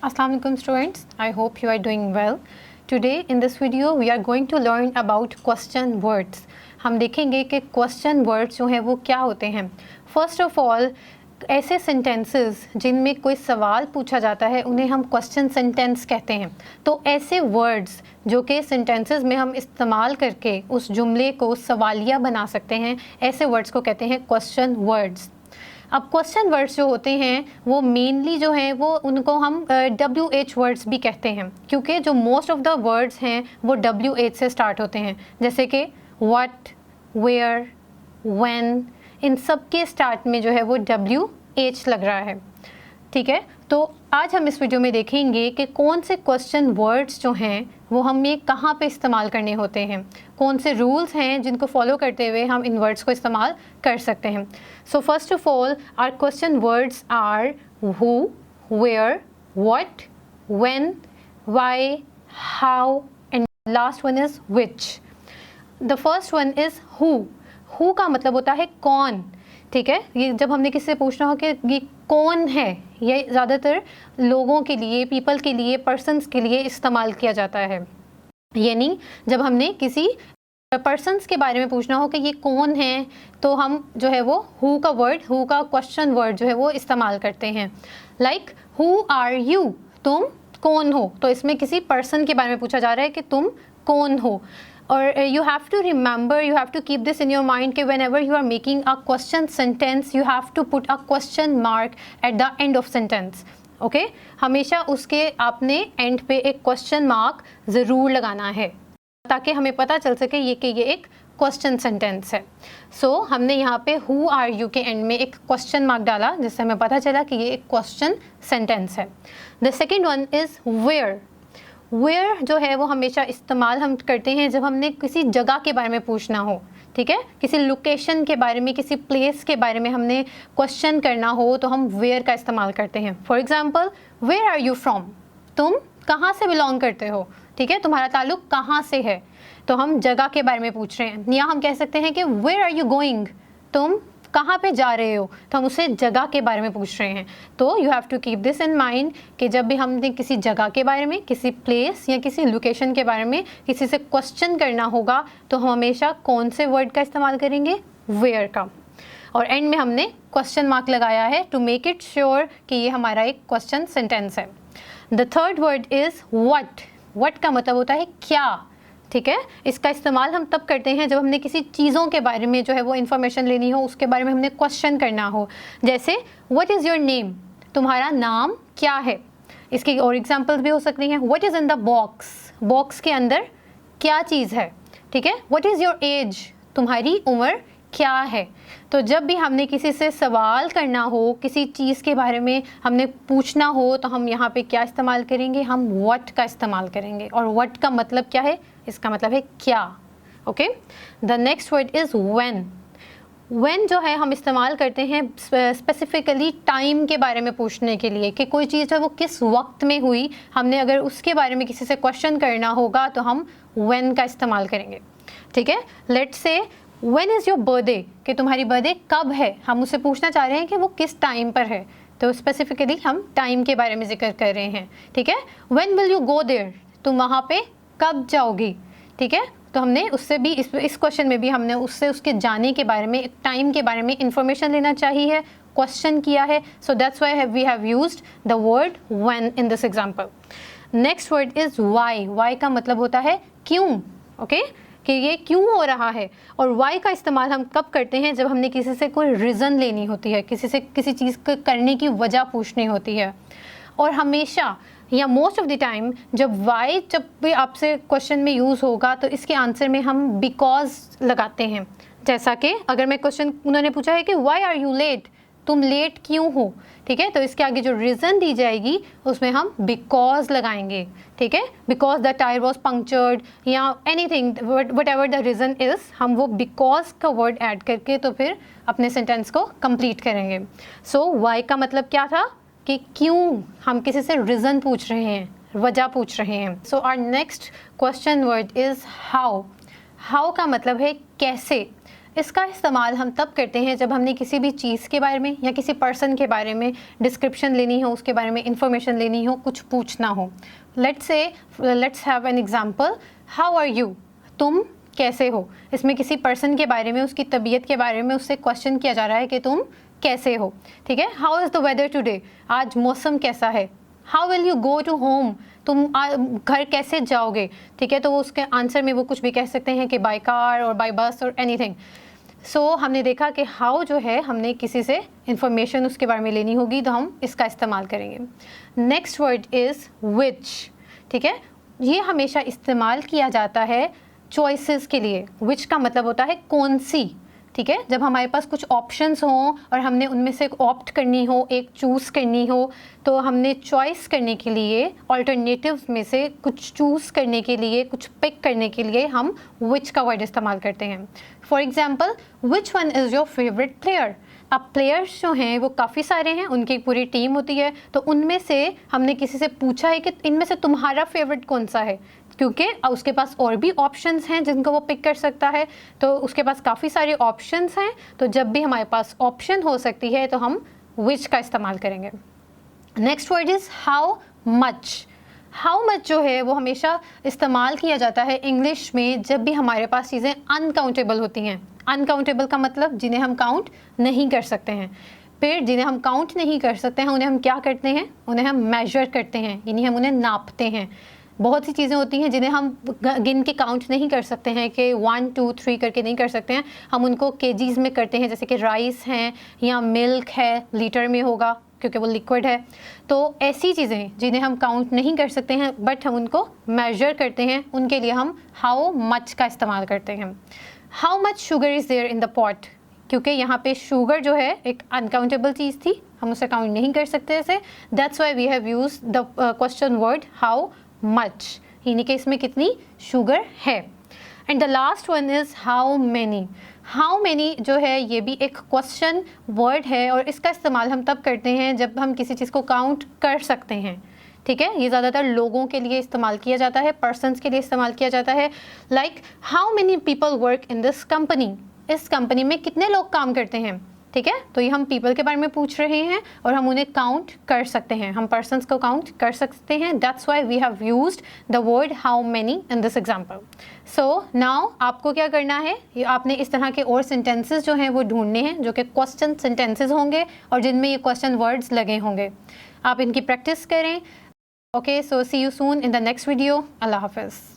Assalamu alaikum students, I hope you are doing well. Today in this video we are going to learn about question words. हम देखेंगे कि question words जो हैं वो क्या होते हैं. First of all, ऐसे sentences जिनमें कोई सवाल पूछा जाता है उन्हें हम question sentence कहते हैं. तो ऐसे words जो कि sentences में हम इस्तेमाल करके उस जुमले को सवालिया बना सकते हैं, ऐसे words को कहते हैं question words. अब क्वेश्चन वर्ड्स जो होते हैं वो मेनली जो हैं वो उनको हम WH वर्ड्स भी कहते हैं, क्योंकि जो मोस्ट ऑफ द वर्ड्स हैं वो WH से स्टार्ट होते हैं, जैसे कि व्हाट, वेयर, व्हेन, इन सब के स्टार्ट में जो है वो WH लग रहा है. ठीक है, तो आज हम इस वीडियो में देखेंगे कि कौन से क्वेश्चन वर्ड्स जो हैं वो हमें कहाँ पे इस्तेमाल करने होते हैं, कौन से रूल्स हैं जिनको फॉलो करते हुए हम इन वर्ड्स को इस्तेमाल कर सकते हैं. So first of all our question words are who, where, what, when, why, how and last one is which. The first one is who. Who का मतलब होता है कौन. ठीक है, ये जब हमने किसी से पूछना हो कि ये कौन है, ये ज़्यादातर लोगों के लिए, पीपल के लिए, पर्सन्स के लिए इस्तेमाल किया जाता है. यानी जब हमने किसी पर्सन्स के बारे में पूछना हो कि ये कौन है, तो हम जो है वो हु का वर्ड, हु का क्वेश्चन वर्ड जो है वो इस्तेमाल करते हैं. लाइक हु आर यू, तुम कौन हो. तो इसमें किसी पर्सन के बारे में पूछा जा रहा है कि तुम कौन हो. और you have to remember, you have to keep this in your mind कि whenever you are making a question sentence, you have to put a question mark at the end of sentence. Okay? हमेशा उसके आपने and पे एक question mark ज़रूर लगाना है ताकि हमें पता चल सके कि ये एक क्वेश्चन सेंटेंस है. सो हमने यहाँ पे हु आर यू के एंड में एक क्वेश्चन मार्क डाला जिससे हमें पता चला कि ये एक क्वेश्चन सेंटेंस है. The second one is where. Where जो है वो हमेशा इस्तेमाल हम करते हैं जब हमने किसी जगह के बारे में पूछना हो. ठीक है, किसी लोकेशन के बारे में, किसी प्लेस के बारे में हमने क्वेश्चन करना हो तो हम वेयर का इस्तेमाल करते हैं. For example, where are you from, तुम कहाँ से बिलोंग करते हो. ठीक है, तुम्हारा ताल्लुक कहाँ से है, तो हम जगह के बारे में पूछ रहे हैं. या हम कह सकते हैं कि वेयर आर यू गोइंग, तुम कहाँ पे जा रहे हो, तो हम उससे जगह के बारे में पूछ रहे हैं. तो you have to keep this in mind कि जब भी हमने किसी जगह के बारे में, किसी प्लेस या किसी लोकेशन के बारे में किसी से क्वेश्चन करना होगा तो हम हमेशा कौन से वर्ड का इस्तेमाल करेंगे, वेयर का. और एंड में हमने क्वेश्चन मार्क लगाया है टू मेक इट श्योर कि ये हमारा एक क्वेश्चन सेंटेंस है. The third word is what. What का मतलब होता है क्या. ठीक है, इसका इस्तेमाल हम तब करते हैं जब हमने किसी चीज़ों के बारे में जो है वो इन्फॉर्मेशन लेनी हो, उसके बारे में हमने क्वेश्चन करना हो. जैसे व्हाट इज़ योर नेम, तुम्हारा नाम क्या है. इसकी और एग्जांपल्स भी हो सकती हैं. What is in the box, box के अंदर क्या चीज़ है. ठीक है, व्हाट इज़ योर एज, तुम्हारी उम्र क्या है. तो जब भी हमने किसी से सवाल करना हो, किसी चीज़ के बारे में हमने पूछना हो, तो हम यहाँ पे क्या इस्तेमाल करेंगे, हम व्हाट का इस्तेमाल करेंगे. और व्हाट का मतलब क्या है, इसका मतलब है क्या. Okay, the next word is when. When जो है हम इस्तेमाल करते हैं स्पेसिफिकली टाइम के बारे में पूछने के लिए कि कोई चीज़ है वो किस वक्त में हुई. हमने अगर उसके बारे में किसी से क्वेश्चन करना होगा तो हम व्हेन का इस्तेमाल करेंगे. ठीक है, let's say when is your birthday, कि तुम्हारी बर्थडे कब है. हम उससे पूछना चाह रहे हैं कि वो किस टाइम पर है, तो स्पेसिफिकली हम टाइम के बारे में जिक्र कर रहे हैं. ठीक है, when will you go there, तुम वहाँ पे कब जाओगी. ठीक है, तो हमने उससे भी इस क्वेश्चन में भी हमने उससे उसके जाने के बारे में, एक टाइम के बारे में इंफॉर्मेशन लेना चाहिए, क्वेश्चन किया है. So that's why we have used the word when in this example. Next word is why. Why का मतलब होता है क्यों. ओके, कि ये क्यों हो रहा है. और वाई का इस्तेमाल हम कब करते हैं, जब हमने किसी से कोई रीज़न लेनी होती है, किसी से किसी चीज़ को करने की वजह पूछनी होती है. और हमेशा या मोस्ट ऑफ द टाइम जब वाई जब भी आपसे क्वेश्चन में यूज़ होगा तो इसके आंसर में हम बिकॉज लगाते हैं. जैसा कि अगर मैं क्वेश्चन उन्होंने पूछा है कि वाई आर यू लेट, तुम लेट क्यों हो. ठीक है, तो इसके आगे जो रीज़न दी जाएगी उसमें हम बिकॉज लगाएंगे. ठीक है, because the tyre was punctured या anything, whatever the reason is, हम वो बिकॉज का वर्ड ऐड करके तो फिर अपने सेंटेंस को कंप्लीट करेंगे. सो वाई का मतलब क्या था कि क्यों, हम किसी से रीज़न पूछ रहे हैं, वजह पूछ रहे हैं. So our next question word is how. How का मतलब है कैसे. इसका इस्तेमाल हम तब करते हैं जब हमने किसी भी चीज़ के बारे में या किसी पर्सन के बारे में डिस्क्रिप्शन लेनी हो, उसके बारे में इंफॉर्मेशन लेनी हो, कुछ पूछना हो। Let's have an example, how are you, तुम कैसे हो। इसमें किसी पर्सन के बारे में, उसकी तबीयत के बारे में उससे क्वेश्चन किया जा रहा है कि तुम कैसे हो, ठीक है। How is the weather today, आज मौसम कैसा है। How will you go to home, तुम घर कैसे जाओगे, ठीक है। तो वो उसके आंसर में वो कुछ भी कह सकते हैं कि बाय कार और बाय बस और एनीथिंग। सो हमने देखा कि हाउ जो है, हमने किसी से इंफॉर्मेशन उसके बारे में लेनी होगी तो हम इसका इस्तेमाल करेंगे। नेक्स्ट वर्ड इज़ विच, ठीक है। ये हमेशा इस्तेमाल किया जाता है चॉइसेस के लिए। विच का मतलब होता है कौन सी, ठीक है। जब हमारे पास कुछ ऑप्शंस हों और हमने उनमें से एक ऑप्ट करनी हो, एक चूज़ करनी हो, तो हमने चॉइस करने के लिए ऑल्टरनेटिव्स में से कुछ चूज़ करने के लिए, कुछ पिक करने के लिए हम विच का वर्ड इस्तेमाल करते हैं। For example, which one is your favourite player. अब प्लेयर्स जो हैं वो काफ़ी सारे हैं, उनकी एक पूरी टीम होती है, तो उनमें से हमने किसी से पूछा है कि इनमें से तुम्हारा फेवरेट कौन सा है, क्योंकि उसके पास और भी ऑप्शंस हैं जिनको वो पिक कर सकता है। तो उसके पास काफ़ी सारे ऑप्शंस हैं, तो जब भी हमारे पास ऑप्शन हो सकती है तो हम विच का इस्तेमाल करेंगे। Next word is how much. How much जो है वो हमेशा इस्तेमाल किया जाता है इंग्लिश में जब भी हमारे पास चीज़ें अनकाउंटेबल होती हैं। अनकाउंटेबल का मतलब जिन्हें हम काउंट नहीं कर सकते हैं। फिर जिन्हें हम काउंट नहीं कर सकते हैं उन्हें हम क्या करते हैं, उन्हें हम मेजर करते हैं, यानी हम उन्हें नापते हैं। बहुत सी चीज़ें होती हैं जिन्हें हम गिन के काउंट नहीं कर सकते हैं कि 1 2 3 करके नहीं कर सकते हैं, हम उनको केजीज़ में करते हैं, जैसे कि राइस हैं या मिल्क है, लीटर में होगा क्योंकि वो लिक्विड है। तो ऐसी चीज़ें जिन्हें हम काउंट नहीं कर सकते हैं बट हम उनको मेजर करते हैं, उनके लिए हम हाउ मच का इस्तेमाल करते हैं। How much sugar is there in the pot, क्योंकि यहाँ पे शुगर जो है एक अनकाउंटेबल चीज़ थी, हम उसे काउंट नहीं कर सकते ऐसे। That's why we have use the question word how much, यानी कि इसमें कितनी शुगर है। And the last one is how many. How many जो है ये भी एक क्वेश्चन वर्ड है और इसका इस्तेमाल हम तब करते हैं जब हम किसी चीज़ को काउंट कर सकते हैं, ठीक है। ये ज़्यादातर लोगों के लिए इस्तेमाल किया जाता है, पर्सन्स के लिए इस्तेमाल किया जाता है। Like how many people work in this company, इस कंपनी में कितने लोग काम करते हैं, ठीक है। तो ये हम पीपल के बारे में पूछ रहे हैं और हम उन्हें काउंट कर सकते हैं, हम पर्सन्स को काउंट कर सकते हैं। That's why we have used the word how many in this example. So now आपको क्या करना है, ये आपने इस तरह के और सेंटेंसेस जो हैं वो ढूंढने हैं जो कि क्वेश्चन सेंटेंसेस होंगे और जिनमें ये क्वेश्चन वर्ड्स लगे होंगे। आप इनकी प्रैक्टिस करें। Okay, so see you soon in the next video. अल्लाह हाफिज़।